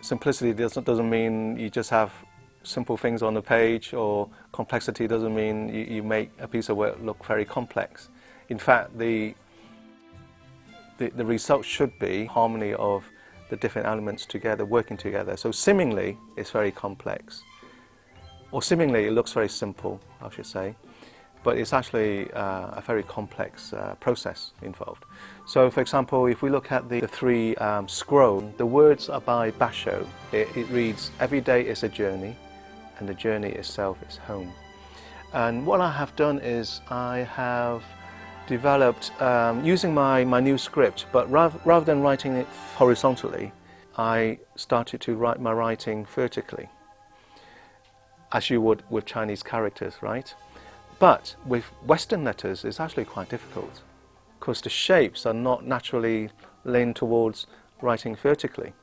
simplicity doesn't mean you just have simple things on the page, or complexity doesn't mean you make a piece of work look very complex. In fact, the result should be harmony of the different elements together, working together. So seemingly it's very complex, or seemingly it looks very simple, I should say, but it's actually a very complex process involved. So for example, if we look at the three scrolls, the words are by Basho. It reads, "Every day is a journey, and the journey itself is home." And what I have done is I have developed, using my new script, but rather than writing it horizontally, I started to write my writing vertically, as you would with Chinese characters, right? But with Western letters, it's actually quite difficult, because the shapes are not naturally leaned towards writing vertically.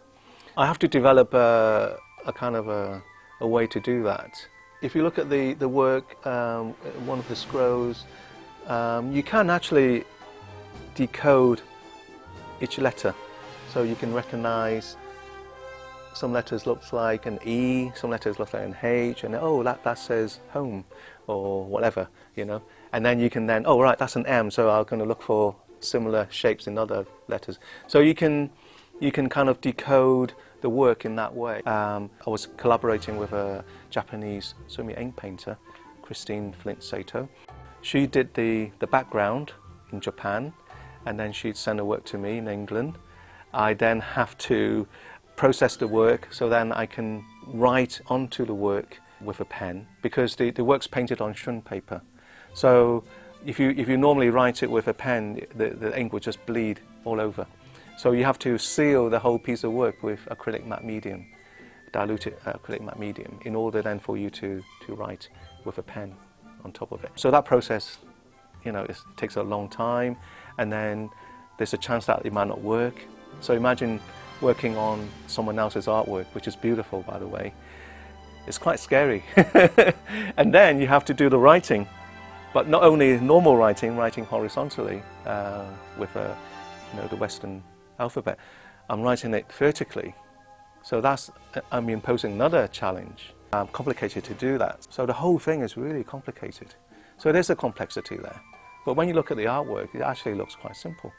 I have to develop a kind of a way to do that. If you look at the work, one of the scrolls, you can actually decode each letter, so you can recognize some letters looks like an E, some letters look like an H, and oh, that says home or whatever, you know. And then you can oh right, that's an M, so I'm going to look for similar shapes in other letters. So you can kind of decode the work in that way. I was collaborating with a Japanese sumi-ink painter, Christine Flint Sato. She did the background in Japan, and then she'd send her work to me in England. I then have to process the work, so then I can write onto the work with a pen, because the work's painted on shun paper. So if you normally write it with a pen, the ink would just bleed all over. So you have to seal the whole piece of work with acrylic matte medium, diluted acrylic matte medium, in order then for you to write with a pen on top of it. So that process, you know, it takes a long time, and then there's a chance that it might not work. So imagine working on someone else's artwork, which is beautiful, by the way. It's quite scary. And then you have to do the writing, but not only normal writing horizontally with the Western alphabet. I'm writing it vertically. So I'm imposing another challenge. Complicated to do that. So the whole thing is really complicated. So there's a complexity there. But when you look at the artwork, it actually looks quite simple.